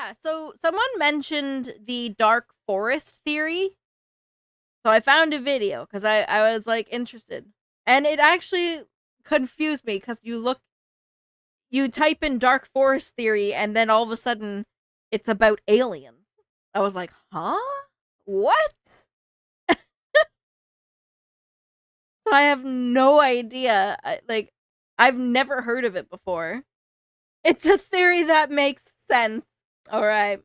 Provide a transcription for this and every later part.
Yeah, so someone mentioned the dark forest theory. So I found a video because I was like interested. And it actually confused me because you type in dark forest theory and then all of a sudden it's about aliens. I was like, huh? What? I have no idea. I've never heard of it before. It's a theory that makes sense. All right.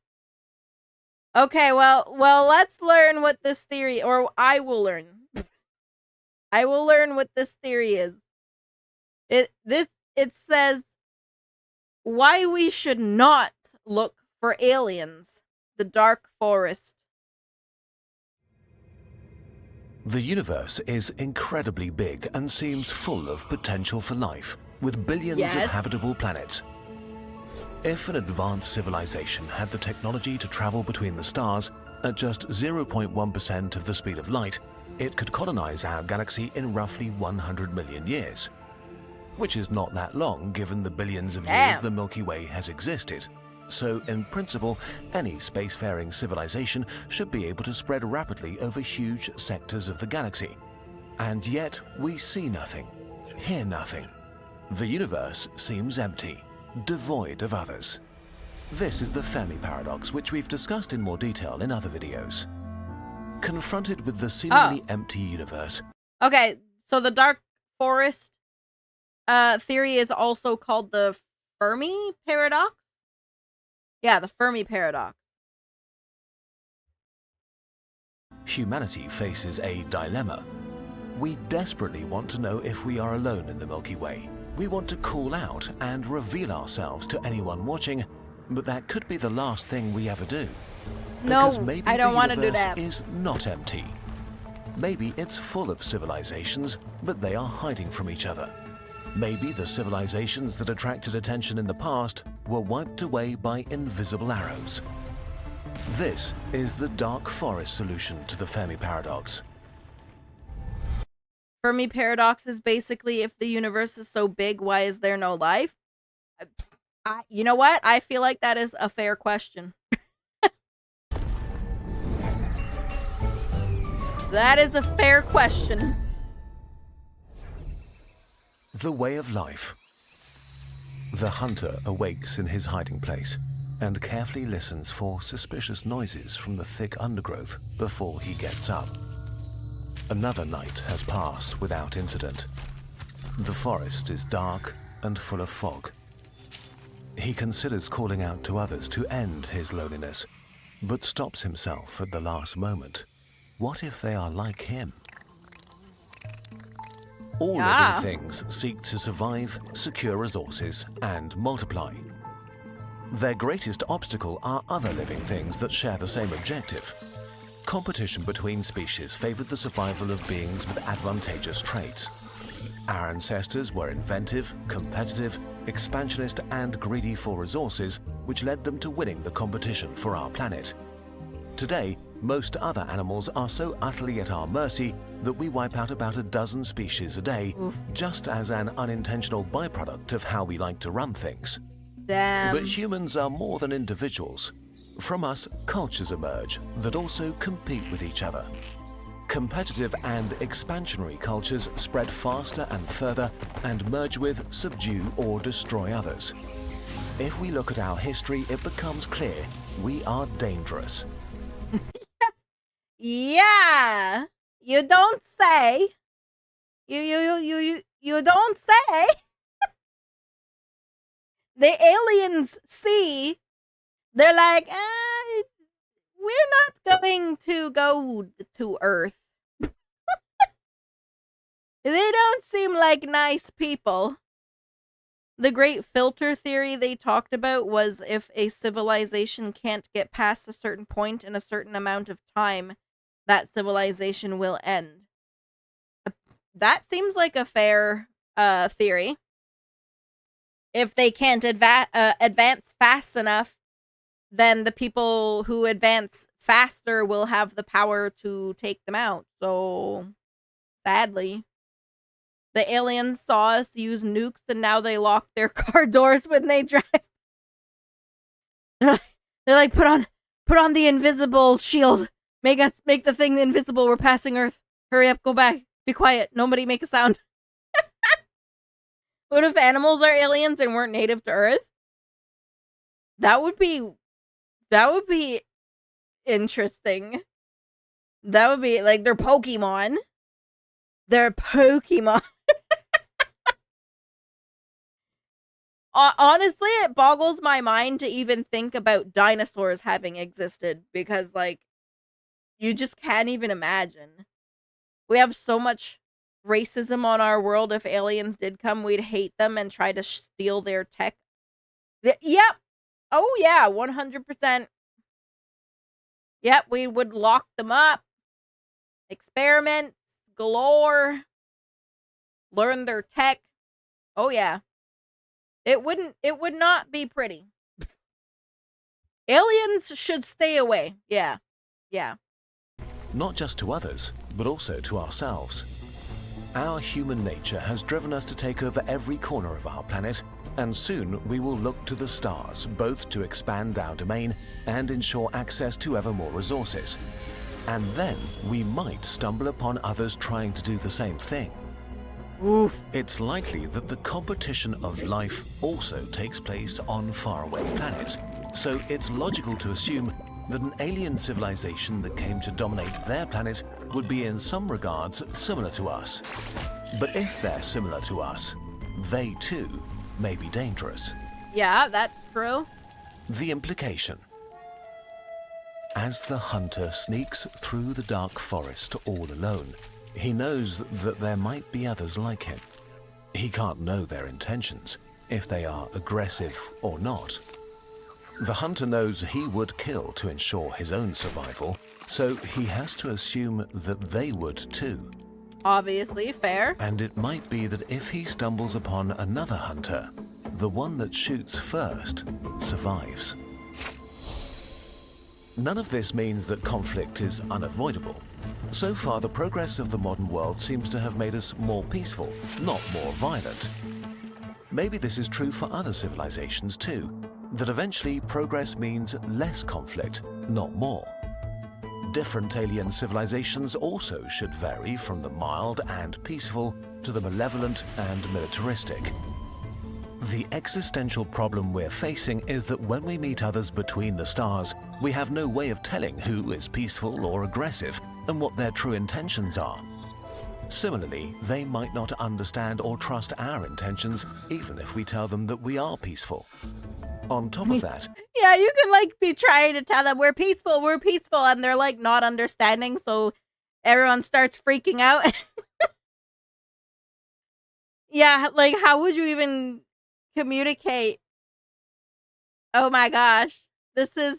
Okay, well, let's learn what this theory, or I will learn. I will learn what this theory is. It says why we should not look for aliens. The dark forest. The universe is incredibly big and seems full of potential for life, with billions of Yes. habitable planets. If an advanced civilization had the technology to travel between the stars at just 0.1% of the speed of light, it could colonize our galaxy in roughly 100 million years. Which is not that long given the billions of years Damn. the Milky Way has existed. So, in principle, any spacefaring civilization should be able to spread rapidly over huge sectors of the galaxy. And yet, we see nothing, hear nothing. The universe seems empty, devoid of others. This is the Fermi Paradox, which we've discussed in more detail in other videos. Confronted with the seemingly empty universe. Okay, so the dark forest theory is also called the Fermi Paradox? Yeah, the Fermi Paradox. Humanity faces a dilemma. We desperately want to know if we are alone in the Milky Way. We want to call out and reveal ourselves to anyone watching, but that could be the last thing we ever do. Because maybe I don't want to the do universe that. is not empty. Maybe it's full of civilizations, but they are hiding from each other. Maybe the civilizations that attracted attention in the past were wiped away by invisible arrows. This is the dark forest solution to the Fermi Paradox. Fermi Paradox is basically if the universe is so big, why is there no life? You know what? I feel like that is a fair question. That is a fair question. The way of life. The hunter awakes in his hiding place and carefully listens for suspicious noises from the thick undergrowth before he gets up. Another night has passed without incident. The forest is dark and full of fog. He considers calling out to others to end his loneliness, but stops himself at the last moment. What if they are like him? All living things seek to survive, secure resources, and multiply. Their greatest obstacle are other living things that share the same objective. Competition between species favored the survival of beings with advantageous traits. Our ancestors were inventive, competitive, expansionist, and greedy for resources, which led them to winning the competition for our planet. Today, most other animals are so utterly at our mercy that we wipe out about a dozen species a day, just as an unintentional byproduct of how we like to run things. Damn. But humans are more than individuals. From us, cultures emerge that also compete with each other. Competitive and expansionary cultures spread faster and further and merge with, subdue, or destroy others. If we look at our history, it becomes clear we are dangerous. Yeah. You don't say. You don't say. The aliens see. They're like, we're not going to go to Earth. They don't seem like nice people. The great filter theory they talked about was if a civilization can't get past a certain point in a certain amount of time, that civilization will end. That seems like a fair theory. If they can't advance fast enough, then the people who advance faster will have the power to take them out. So, sadly, the aliens saw us use nukes and now they lock their car doors when they drive. They're They're like, put on the invisible shield. Make the thing invisible. We're passing Earth. Hurry up, go back. Be quiet. Nobody make a sound. What if animals are aliens and weren't native to Earth? That would be interesting. That would be like they're Pokemon. They're Pokemon. Honestly, it boggles my mind to even think about dinosaurs having existed because, like, you just can't even imagine. We have so much racism on our world. If aliens did come, we'd hate them and try to steal their tech. Yep. Oh, yeah, 100%. Yep, we would lock them up. Experiments galore. Learn their tech. Oh, yeah. It would not be pretty. Aliens should stay away. Yeah. Yeah. Not just to others, but also to ourselves. Our human nature has driven us to take over every corner of our planet, and soon we will look to the stars, both to expand our domain and ensure access to ever more resources. And then we might stumble upon others trying to do the same thing. Oof. It's likely that the competition of life also takes place on faraway planets, so it's logical to assume that an alien civilization that came to dominate their planet would be in some regards similar to us. But if they're similar to us, they too may be dangerous. Yeah, that's true. The implication. As the hunter sneaks through the dark forest all alone, he knows that there might be others like him. He can't know their intentions, if they are aggressive or not. The hunter knows he would kill to ensure his own survival, so he has to assume that they would too. Obviously, fair. And it might be that if he stumbles upon another hunter, the one that shoots first survives. None of this means that conflict is unavoidable. So far, the progress of the modern world seems to have made us more peaceful, not more violent. Maybe this is true for other civilizations too, that eventually progress means less conflict, not more. Different alien civilizations also should vary from the mild and peaceful to the malevolent and militaristic. The existential problem we're facing is that when we meet others between the stars, we have no way of telling who is peaceful or aggressive and what their true intentions are. Similarly, they might not understand or trust our intentions even if we tell them that we are peaceful. On top of that... Yeah, you can like be trying to tell them we're peaceful, and they're like not understanding, so everyone starts freaking out. Yeah, like how would you even communicate? Oh my gosh. It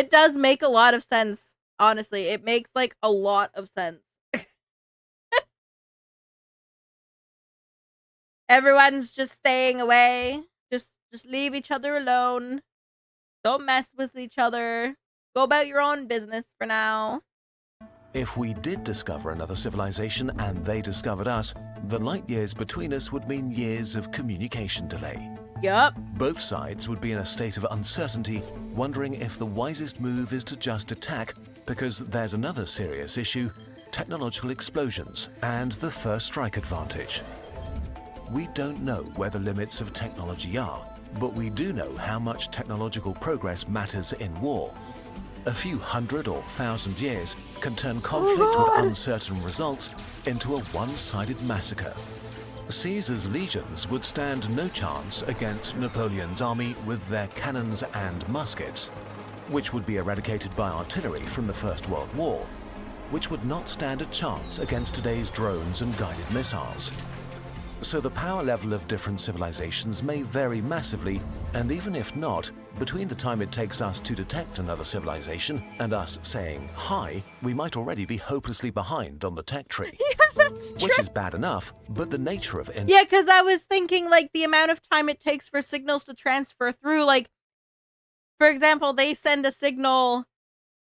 does make a lot of sense. Honestly, it makes like a lot of sense. Everyone's just staying away. Just leave each other alone. Don't mess with each other. Go about your own business for now. If we did discover another civilization and they discovered us, the light years between us would mean years of communication delay. Yup. Both sides would be in a state of uncertainty, wondering if the wisest move is to just attack, because there's another serious issue: technological explosions and the first strike advantage. We don't know where the limits of technology are, but we do know how much technological progress matters in war. A few hundred or thousand years can turn conflict with uncertain results into a one-sided massacre. Caesar's legions would stand no chance against Napoleon's army with their cannons and muskets, which would be eradicated by artillery from the First World War, which would not stand a chance against today's drones and guided missiles. So the power level of different civilizations may vary massively, and even if not, between the time it takes us to detect another civilization and us saying hi, we might already be hopelessly behind on the tech tree. Yeah, that's true. Which is bad enough, but the nature of Yeah, because I was thinking like the amount of time it takes for signals to transfer through. Like, for example, they send a signal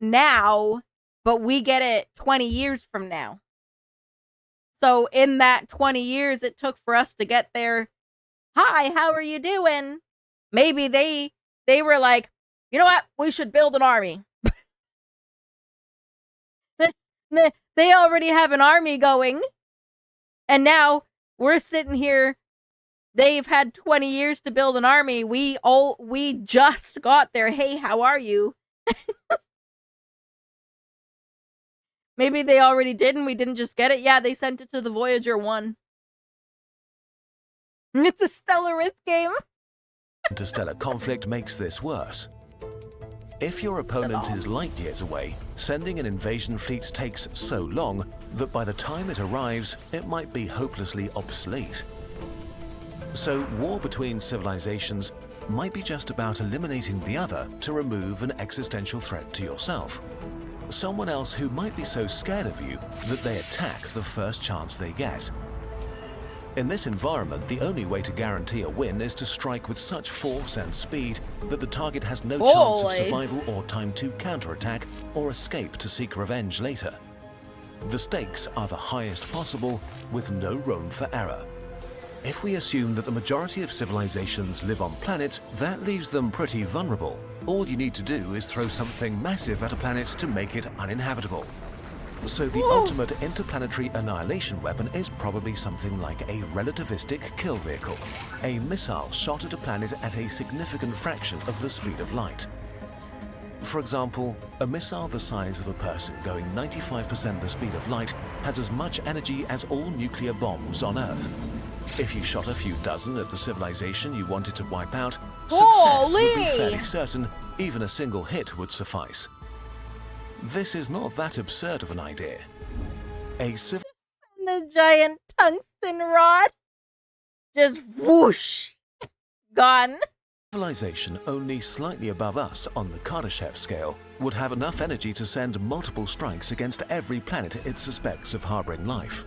now, but we get it 20 years from now. So in that 20 years it took for us to get there, hi, how are you doing? Maybe they were like, You know what? We should build an army. They already have an army going. And now we're sitting here. They've had 20 years to build an army. We just got there. Hey, how are you? Maybe they already did and we didn't just get it. Yeah, they sent it to the Voyager 1. It's a Stellarist game. Interstellar conflict makes this worse. If your opponent is light years away, sending an invasion fleet takes so long that by the time it arrives, it might be hopelessly obsolete. So war between civilizations might be just about eliminating the other to remove an existential threat to yourself. Someone else who might be so scared of you that they attack the first chance they get. In this environment, the only way to guarantee a win is to strike with such force and speed that the target has no chance of survival or time to counterattack or escape to seek revenge later. The stakes are the highest possible, with no room for error. If we assume that the majority of civilizations live on planets, that leaves them pretty vulnerable. All you need to do is throw something massive at a planet to make it uninhabitable. So the ultimate interplanetary annihilation weapon is probably something like a relativistic kill vehicle, a missile shot at a planet at a significant fraction of the speed of light. For example, a missile the size of a person going 95% the speed of light has as much energy as all nuclear bombs on Earth. If you shot a few dozen at the civilization you wanted to wipe out, success would be fairly certain. Even a single hit would suffice. This is not that absurd of an idea. A giant tungsten rod. Just whoosh. Gone. Civilization only slightly above us on the Kardashev scale would have enough energy to send multiple strikes against every planet it suspects of harboring life.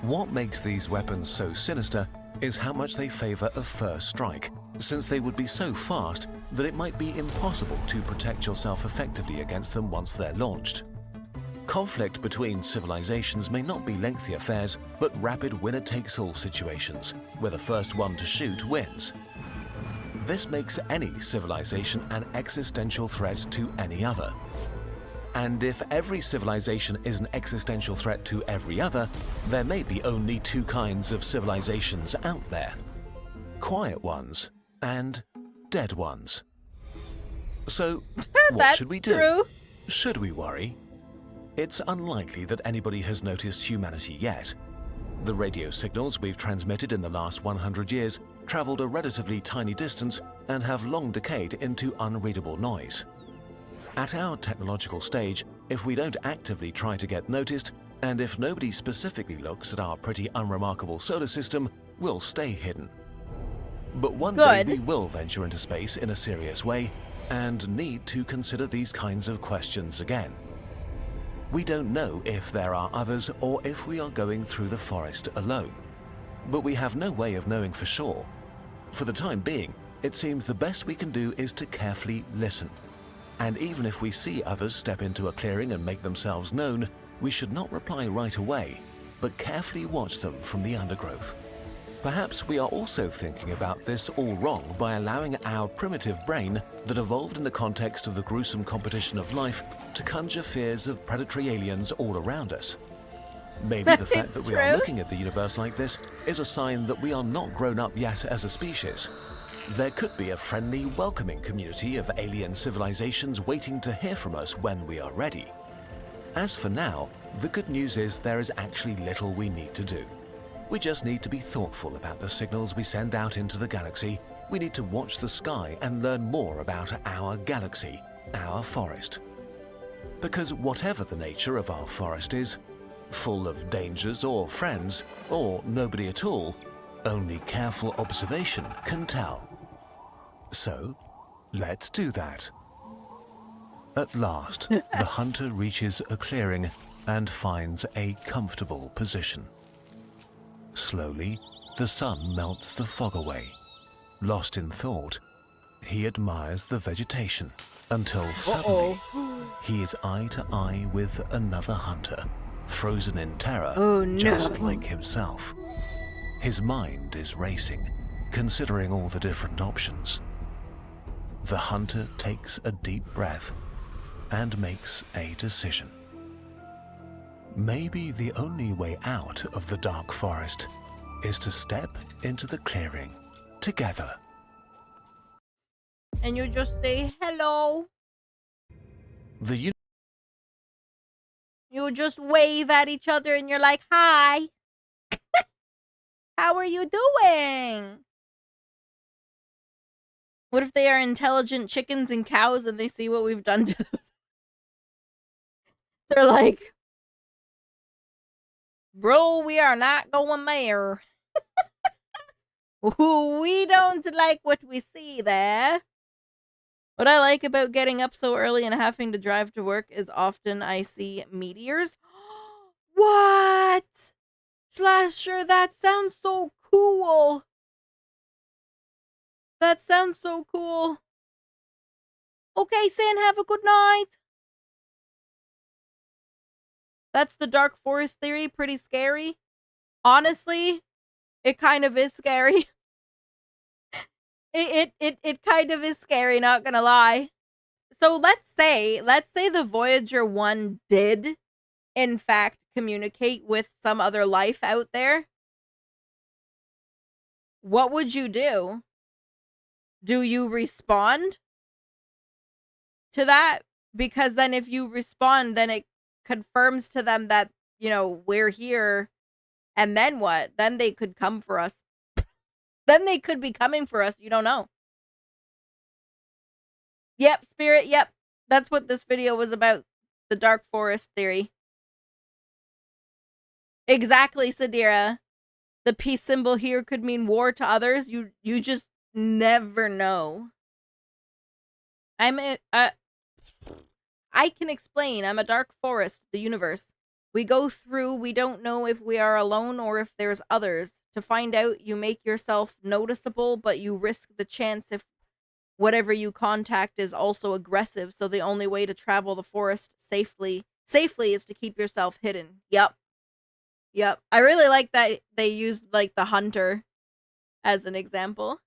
What makes these weapons so sinister is how much they favor a first strike, since they would be so fast that it might be impossible to protect yourself effectively against them once they're launched. Conflict between civilizations may not be lengthy affairs, but rapid winner-takes-all situations, where the first one to shoot wins. This makes any civilization an existential threat to any other. And if every civilization is an existential threat to every other, there may be only two kinds of civilizations out there: quiet ones and dead ones. So, what should we do? True. Should we worry? It's unlikely that anybody has noticed humanity yet. The radio signals we've transmitted in the last 100 years traveled a relatively tiny distance and have long decayed into unreadable noise. At our technological stage, if we don't actively try to get noticed, and if nobody specifically looks at our pretty unremarkable solar system, we'll stay hidden. But one day we will venture into space in a serious way, and need to consider these kinds of questions again. We don't know if there are others or if we are going through the forest alone. But we have no way of knowing for sure. For the time being, it seems the best we can do is to carefully listen. And even if we see others step into a clearing and make themselves known, we should not reply right away, but carefully watch them from the undergrowth. Perhaps we are also thinking about this all wrong by allowing our primitive brain that evolved in the context of the gruesome competition of life to conjure fears of predatory aliens all around us. Maybe the fact that we are looking at the universe like this is a sign that we are not grown up yet as a species. There could be a friendly, welcoming community of alien civilizations waiting to hear from us when we are ready. As for now, the good news is there is actually little we need to do. We just need to be thoughtful about the signals we send out into the galaxy. We need to watch the sky and learn more about our galaxy, our forest. Because whatever the nature of our forest is, full of dangers or friends, or nobody at all, only careful observation can tell. So, let's do that. At last, the hunter reaches a clearing and finds a comfortable position. Slowly, the sun melts the fog away. Lost in thought, he admires the vegetation until suddenly he is eye to eye with another hunter, frozen in terror, just like himself. His mind is racing, considering all the different options. The hunter takes a deep breath and makes a decision. Maybe the only way out of the dark forest is to step into the clearing together. And you just say hello. You just wave at each other and you're like, hi. How are you doing? What if they are intelligent chickens and cows and they see what we've done to them? They're like, bro, we are not going there. We don't like what we see there. What I like about getting up so early and having to drive to work is often I see meteors. What? Slasher, that sounds so cool. That sounds so cool. Okay, San, have a good night. That's the dark forest theory. Pretty scary. Honestly, it kind of is scary. It kind of is scary, not gonna lie. So let's say the Voyager 1 did, in fact, communicate with some other life out there. What would you do? Do you respond to that? Because then if you respond, then it confirms to them that, you know, we're here. And then what? Then they could come for us. Then they could be coming for us. You don't know. Yep, Spirit, yep. That's what this video was about. The dark forest theory. Exactly, Sadira. The peace symbol here could mean war to others. You just never know. I can explain. I'm a dark forest, the universe. We go through, we don't know if we are alone or if there's others. To find out, you make yourself noticeable, but you risk the chance if whatever you contact is also aggressive, so the only way to travel the forest safely is to keep yourself hidden. Yep. I really like that they used, like, the hunter as an example.